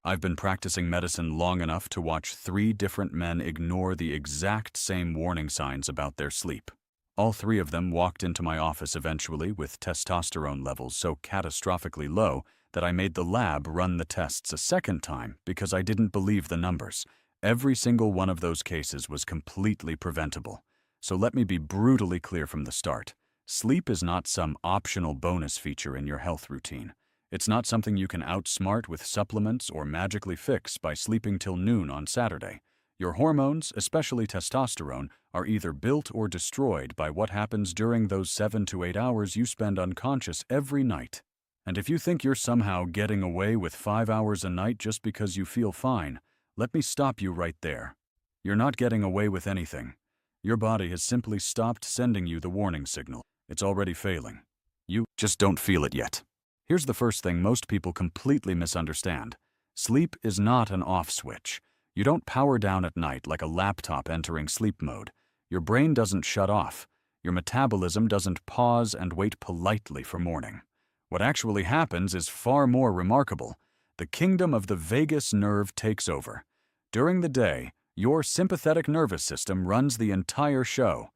I've been practicing medicine long enough to watch 3 different men ignore the exact same warning signs about their sleep. All 3 of them walked into my office eventually with testosterone levels so catastrophically low that I made the lab run the tests a second time because I didn't believe the numbers. Every single one of those cases was completely preventable. So let me be brutally clear from the start. Sleep is not some optional bonus feature in your health routine. It's not something you can outsmart with supplements or magically fix by sleeping till noon on Saturday. Your hormones, especially testosterone, are either built or destroyed by what happens during those 7 to 8 hours you spend unconscious every night. And if you think you're somehow getting away with 5 hours a night just because you feel fine, let me stop you right there. You're not getting away with anything. Your body has simply stopped sending you the warning signal. It's already failing. You just don't feel it yet. Here's the first thing most people completely misunderstand. Sleep is not an off switch. You don't power down at night like a laptop entering sleep mode. Your brain doesn't shut off. Your metabolism doesn't pause and wait politely for morning. What actually happens is far more remarkable. The kingdom of the vagus nerve takes over. During the day, your sympathetic nervous system runs the entire show.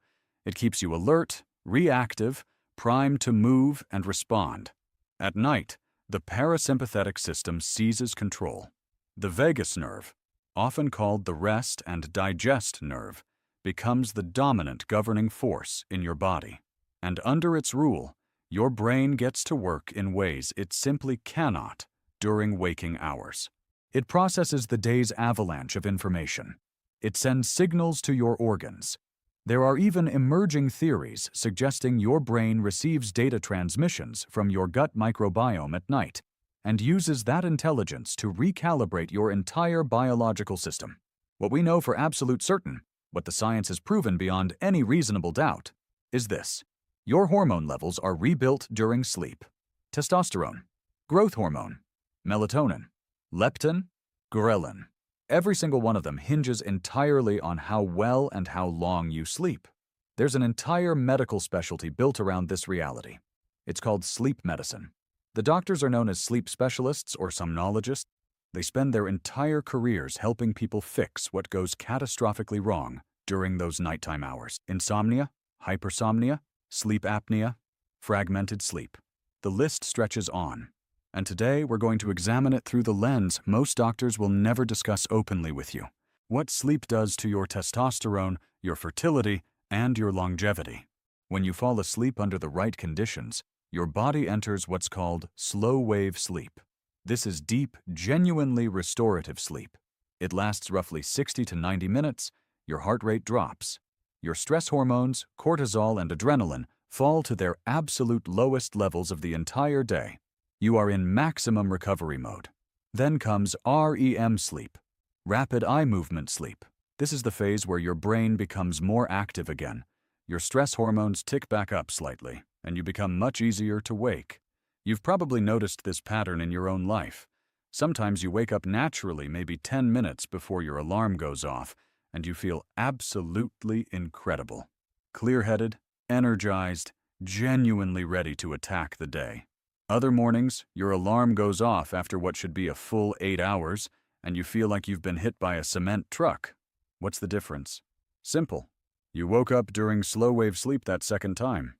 It keeps you alert, reactive, primed to move and respond. At night, the parasympathetic system seizes control. The vagus nerve, often called the rest and digest nerve, becomes the dominant governing force in your body. And under its rule, your brain gets to work in ways it simply cannot during waking hours. It processes the day's avalanche of information. It sends signals to your organs. There are even emerging theories suggesting your brain receives data transmissions from your gut microbiome at night and uses that intelligence to recalibrate your entire biological system. What we know for absolute certain, what the science has proven beyond any reasonable doubt, is this. Your hormone levels are rebuilt during sleep. Testosterone, growth hormone, melatonin, leptin, ghrelin. Every single one of them hinges entirely on how well and how long you sleep. There's an entire medical specialty built around this reality. It's called sleep medicine. The doctors are known as sleep specialists or somnologists. They spend their entire careers helping people fix what goes catastrophically wrong during those nighttime hours. Insomnia, hypersomnia, sleep apnea, fragmented sleep. The list stretches on. And today we're going to examine it through the lens most doctors will never discuss openly with you. What sleep does to your testosterone, your fertility, and your longevity. When you fall asleep under the right conditions, your body enters what's called slow-wave sleep. This is deep, genuinely restorative sleep. It lasts roughly 60 to 90 minutes, your heart rate drops. Your stress hormones, cortisol and adrenaline, fall to their absolute lowest levels of the entire day. You are in maximum recovery mode. Then comes REM sleep, rapid eye movement sleep. This is the phase where your brain becomes more active again. Your stress hormones tick back up slightly, and you become much easier to wake. You've probably noticed this pattern in your own life. Sometimes you wake up naturally maybe 10 minutes before your alarm goes off, and you feel absolutely incredible. Clear-headed, energized, genuinely ready to attack the day. Other mornings, your alarm goes off after what should be a full 8 hours, and you feel like you've been hit by a cement truck. What's the difference? Simple. You woke up during slow-wave sleep that second time.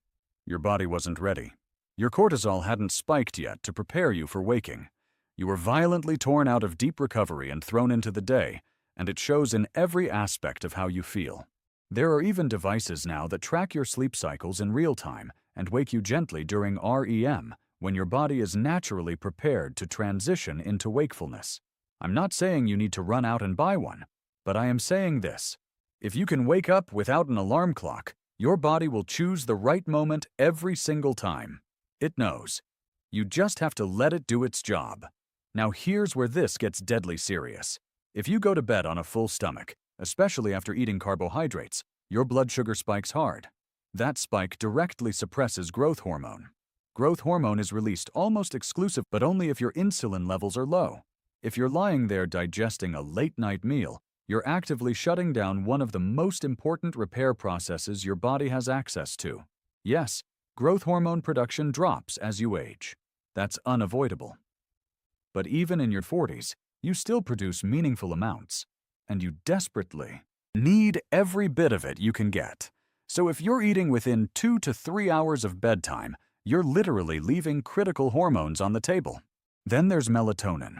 Your body wasn't ready. Your cortisol hadn't spiked yet to prepare you for waking. You were violently torn out of deep recovery and thrown into the day, and it shows in every aspect of how you feel. There are even devices now that track your sleep cycles in real time and wake you gently during REM, when your body is naturally prepared to transition into wakefulness. I'm not saying you need to run out and buy one, but I am saying this. If you can wake up without an alarm clock, your body will choose the right moment every single time. It knows. You just have to let it do its job. Now here's where this gets deadly serious. If you go to bed on a full stomach, especially after eating carbohydrates, your blood sugar spikes hard. That spike directly suppresses growth hormone. Growth hormone is released almost exclusive, but only if your insulin levels are low. If you're lying there digesting a late-night meal, you're actively shutting down one of the most important repair processes your body has access to. Yes, growth hormone production drops as you age. That's unavoidable. But even in your 40s, you still produce meaningful amounts, and you desperately need every bit of it you can get. So if you're eating within 2 to 3 hours of bedtime, you're literally leaving critical hormones on the table. Then there's melatonin.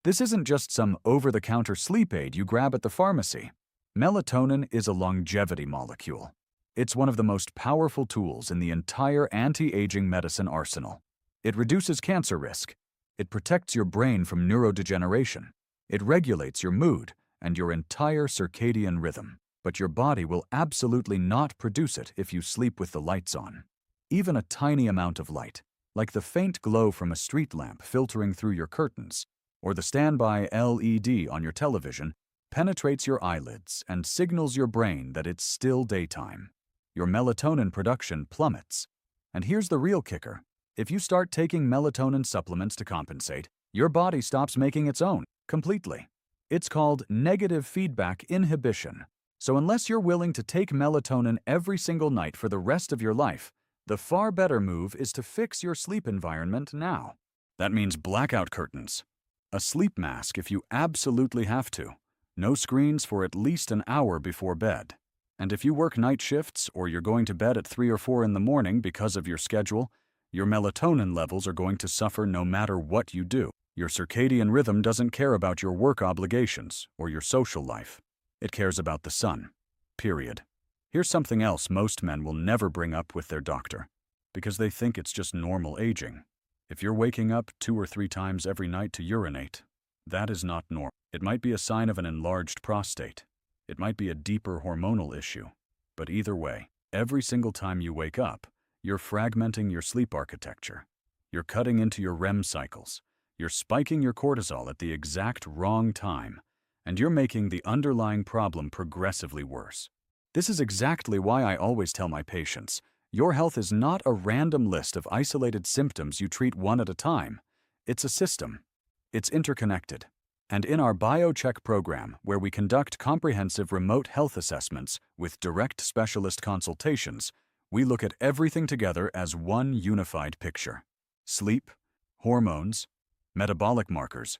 This isn't just some over-the-counter sleep aid you grab at the pharmacy. Melatonin is a longevity molecule. It's one of the most powerful tools in the entire anti-aging medicine arsenal. It reduces cancer risk. It protects your brain from neurodegeneration. It regulates your mood and your entire circadian rhythm. But your body will absolutely not produce it if you sleep with the lights on. Even a tiny amount of light, like the faint glow from a street lamp filtering through your curtains, or the standby LED on your television, penetrates your eyelids and signals your brain that it's still daytime. Your melatonin production plummets. And here's the real kicker. If you start taking melatonin supplements to compensate, your body stops making its own completely. It's called negative feedback inhibition. So unless you're willing to take melatonin every single night for the rest of your life, the far better move is to fix your sleep environment now. That means blackout curtains. A sleep mask if you absolutely have to. No screens for at least an hour before bed. And if you work night shifts or you're going to bed at 3 or 4 in the morning because of your schedule, your melatonin levels are going to suffer no matter what you do. Your circadian rhythm doesn't care about your work obligations or your social life. It cares about the sun. Period. Here's something else most men will never bring up with their doctor, because they think it's just normal aging. If you're waking up 2 or 3 times every night to urinate, that is not normal. It might be a sign of an enlarged prostate. It might be a deeper hormonal issue. But either way, every single time you wake up, you're fragmenting your sleep architecture. You're cutting into your REM cycles. You're spiking your cortisol at the exact wrong time. And you're making the underlying problem progressively worse. This is exactly why I always tell my patients, your health is not a random list of isolated symptoms you treat one at a time. It's a system. It's interconnected. And in our BioCheck program, where we conduct comprehensive remote health assessments with direct specialist consultations, we look at everything together as one unified picture. Sleep, hormones, metabolic markers,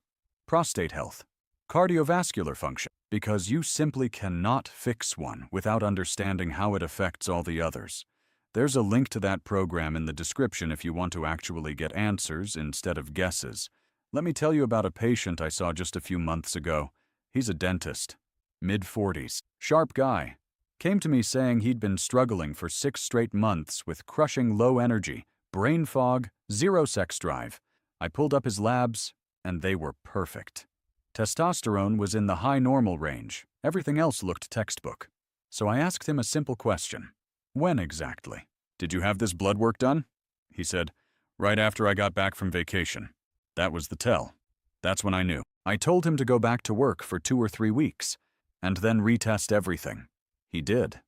prostate health, cardiovascular function, because you simply cannot fix one without understanding how it affects all the others. There's a link to that program in the description if you want to actually get answers instead of guesses. Let me tell you about a patient I saw just a few months ago. He's a dentist, mid-40s, sharp guy. Came to me saying he'd been struggling for 6 straight months with crushing low energy, brain fog, 0 sex drive. I pulled up his labs, and they were perfect. Testosterone was in the high normal range. Everything else looked textbook. So I asked him a simple question. When exactly? Did you have this blood work done? He said, right after I got back from vacation. That was the tell. That's when I knew. I told him to go back to work for 2 or 3 weeks, and then retest everything. He did.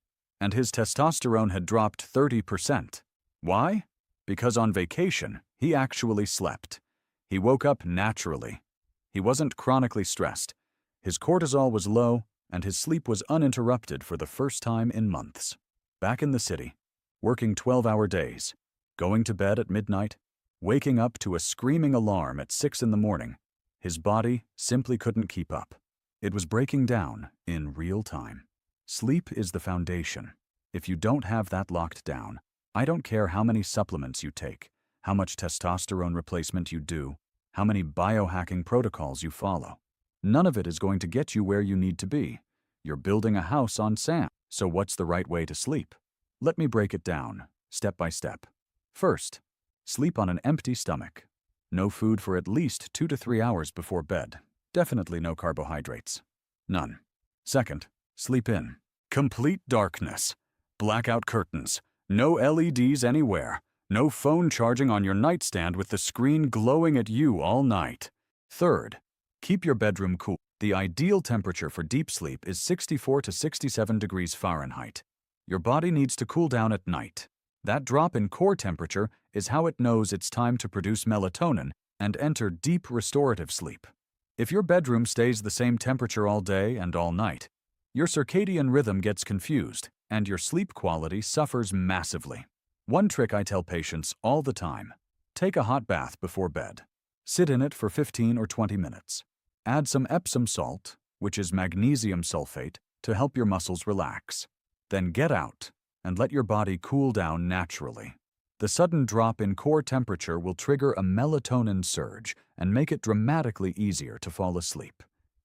And his testosterone had dropped 30%. Why? Because on vacation, he actually slept. He woke up naturally. He wasn't chronically stressed. His cortisol was low, and his sleep was uninterrupted for the first time in months. Back in the city, working 12-hour days, going to bed at midnight, waking up to a screaming alarm at 6 in the morning, his body simply couldn't keep up. It was breaking down in real time. Sleep is the foundation. If you don't have that locked down, I don't care how many supplements you take, how much testosterone replacement you do, how many biohacking protocols you follow. None of it is going to get you where you need to be. You're building a house on sand. So what's the right way to sleep? Let me break it down, step by step. First, sleep on an empty stomach. No food for at least 2 to 3 hours before bed. Definitely no carbohydrates. None. Second, sleep in. Complete darkness. Blackout curtains. No LEDs anywhere. No phone charging on your nightstand with the screen glowing at you all night. Third, keep your bedroom cool. The ideal temperature for deep sleep is 64 to 67 degrees Fahrenheit. Your body needs to cool down at night. That drop in core temperature is how it knows it's time to produce melatonin and enter deep restorative sleep. If your bedroom stays the same temperature all day and all night, your circadian rhythm gets confused and your sleep quality suffers massively. One trick I tell patients all the time: take a hot bath before bed. Sit in it for 15 or 20 minutes. Add some Epsom salt, which is magnesium sulfate, to help your muscles relax. Then get out and let your body cool down naturally. The sudden drop in core temperature will trigger a melatonin surge and make it dramatically easier to fall asleep.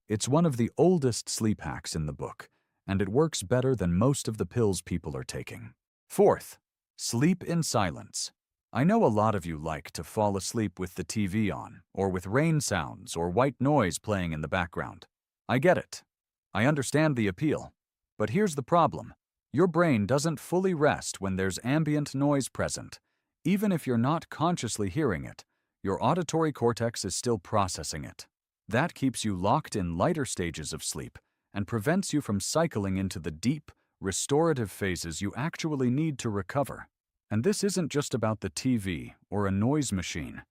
It's one of the oldest sleep hacks in the book, and it works better than most of the pills people are taking. Fourth, sleep in silence. I know a lot of you like to fall asleep with the TV on, or with rain sounds or white noise playing in the background. I get it. I understand the appeal. But here's the problem. Your brain doesn't fully rest when there's ambient noise present. Even if you're not consciously hearing it, your auditory cortex is still processing it. That keeps you locked in lighter stages of sleep and prevents you from cycling into the deep, restorative phases you actually need to recover. And this isn't just about the TV or a noise machine.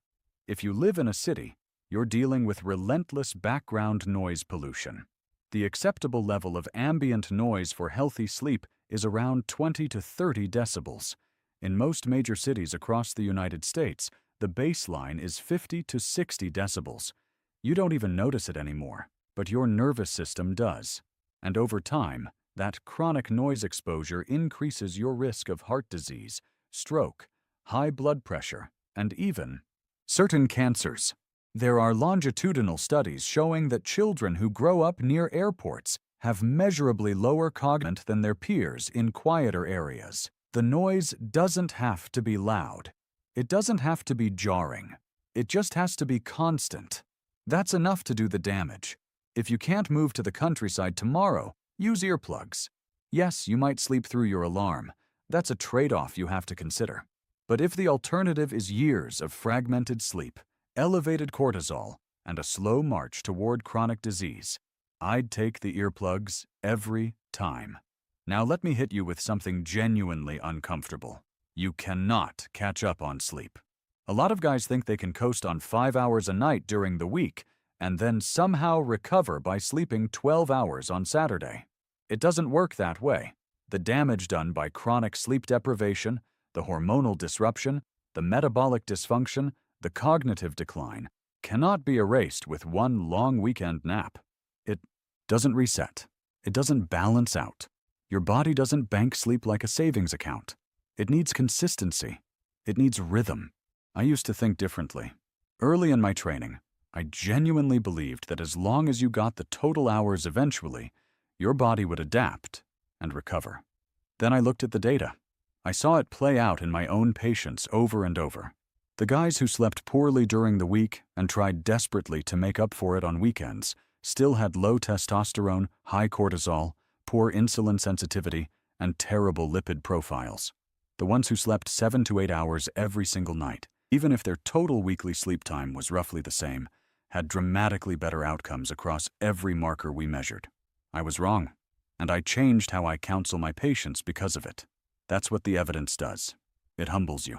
If you live in a city, you're dealing with relentless background noise pollution. The acceptable level of ambient noise for healthy sleep is around 20 to 30 decibels. In most major cities across the United States, the baseline is 50 to 60 decibels. You don't even notice it anymore, but your nervous system does. And over time, that chronic noise exposure increases your risk of heart disease, stroke, high blood pressure, and even certain cancers. There are longitudinal studies showing that children who grow up near airports have measurably lower cognition than their peers in quieter areas. The noise doesn't have to be loud. It doesn't have to be jarring. It just has to be constant. That's enough to do the damage. If you can't move to the countryside tomorrow, use earplugs. Yes, you might sleep through your alarm. That's a trade-off you have to consider. But if the alternative is years of fragmented sleep, elevated cortisol, and a slow march toward chronic disease, I'd take the earplugs every time. Now let me hit you with something genuinely uncomfortable. You cannot catch up on sleep. A lot of guys think they can coast on 5 hours a night during the week and then somehow recover by sleeping 12 hours on Saturday. It doesn't work that way. The damage done by chronic sleep deprivation, the hormonal disruption, the metabolic dysfunction, the cognitive decline cannot be erased with one long weekend nap. It doesn't reset. It doesn't balance out. Your body doesn't bank sleep like a savings account. It needs consistency. It needs rhythm. I used to think differently. Early in my training, I genuinely believed that as long as you got the total hours eventually, your body would adapt and recover. Then I looked at the data. I saw it play out in my own patients over and over. The guys who slept poorly during the week and tried desperately to make up for it on weekends still had low testosterone, high cortisol, poor insulin sensitivity, and terrible lipid profiles. The ones who slept 7 to 8 hours every single night, even if their total weekly sleep time was roughly the same, had dramatically better outcomes across every marker we measured. I was wrong, and I changed how I counsel my patients because of it. That's what the evidence does. It humbles you.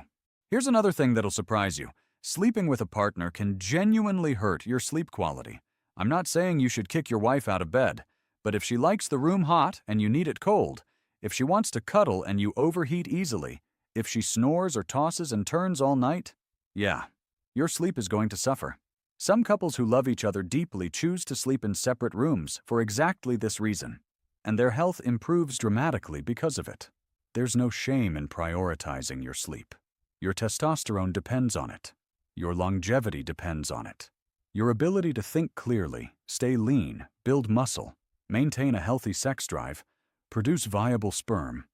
Here's another thing that'll surprise you. Sleeping with a partner can genuinely hurt your sleep quality. I'm not saying you should kick your wife out of bed, but if she likes the room hot and you need it cold, if she wants to cuddle and you overheat easily, if she snores or tosses and turns all night, yeah, your sleep is going to suffer. Some couples who love each other deeply choose to sleep in separate rooms for exactly this reason, and their health improves dramatically because of it. There's no shame in prioritizing your sleep. Your testosterone depends on it. Your longevity depends on it. Your ability to think clearly, stay lean, build muscle, maintain a healthy sex drive, produce viable sperm.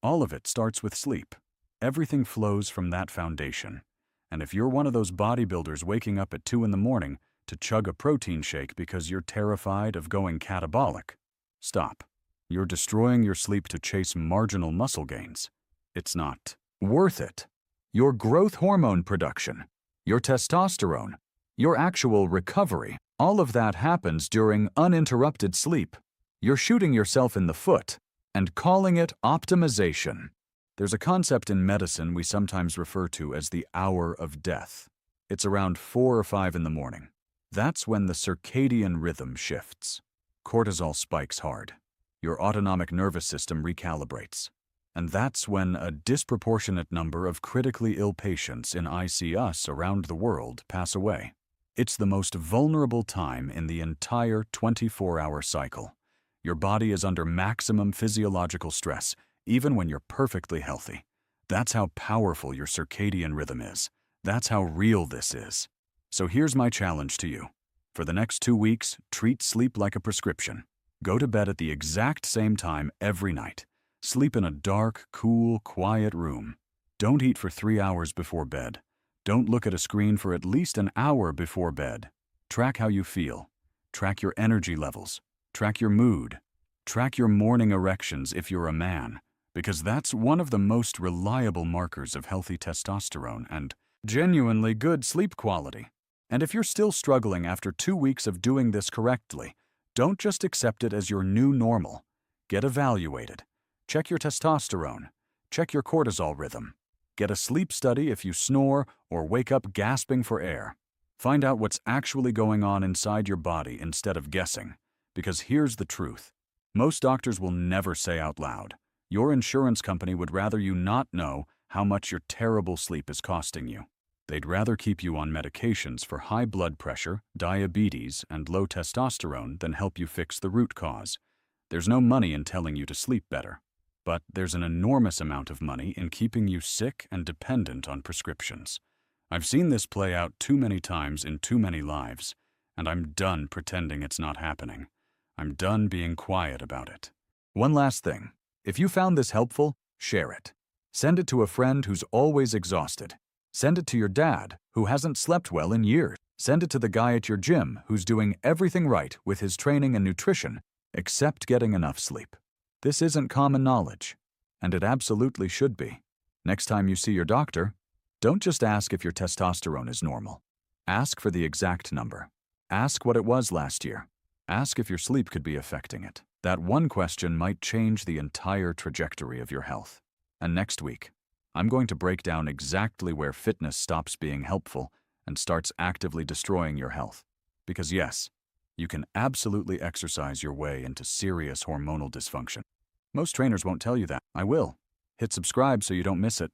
All of it starts with sleep. Everything flows from that foundation. And if you're one of those bodybuilders waking up at 2 in the morning to chug a protein shake because you're terrified of going catabolic, stop. You're destroying your sleep to chase marginal muscle gains. It's not worth it. Your growth hormone production, your testosterone, your actual recovery, all of that happens during uninterrupted sleep. You're shooting yourself in the foot and calling it optimization. There's a concept in medicine we sometimes refer to as the hour of death. It's around 4 or 5 in the morning. That's when the circadian rhythm shifts. Cortisol spikes hard. Your autonomic nervous system recalibrates. And that's when a disproportionate number of critically ill patients in ICUs around the world pass away. It's the most vulnerable time in the entire 24-hour cycle. Your body is under maximum physiological stress, even when you're perfectly healthy. That's how powerful your circadian rhythm is. That's how real this is. So here's my challenge to you. For the next 2 weeks, treat sleep like a prescription. Go to bed at the exact same time every night. Sleep in a dark, cool, quiet room. Don't eat for 3 hours before bed. Don't look at a screen for at least an hour before bed. Track how you feel. Track your energy levels. Track your mood. Track your morning erections if you're a man, because that's one of the most reliable markers of healthy testosterone and genuinely good sleep quality. And if you're still struggling after 2 weeks of doing this correctly, don't just accept it as your new normal. Get evaluated. Check your testosterone. Check your cortisol rhythm. Get a sleep study if you snore or wake up gasping for air. Find out what's actually going on inside your body instead of guessing. Because here's the truth. Most doctors will never say out loud. Your insurance company would rather you not know how much your terrible sleep is costing you. They'd rather keep you on medications for high blood pressure, diabetes, and low testosterone than help you fix the root cause. There's no money in telling you to sleep better. But there's an enormous amount of money in keeping you sick and dependent on prescriptions. I've seen this play out too many times in too many lives, and I'm done pretending it's not happening. I'm done being quiet about it. One last thing. If you found this helpful, share it. Send it to a friend who's always exhausted. Send it to your dad, who hasn't slept well in years. Send it to the guy at your gym who's doing everything right with his training and nutrition, except getting enough sleep. This isn't common knowledge, and it absolutely should be. Next time you see your doctor, don't just ask if your testosterone is normal. Ask for the exact number. Ask what it was last year. Ask if your sleep could be affecting it. That one question might change the entire trajectory of your health. And next week, I'm going to break down exactly where fitness stops being helpful and starts actively destroying your health. Because yes, you can absolutely exercise your way into serious hormonal dysfunction. Most trainers won't tell you that. I will. Hit subscribe so you don't miss it.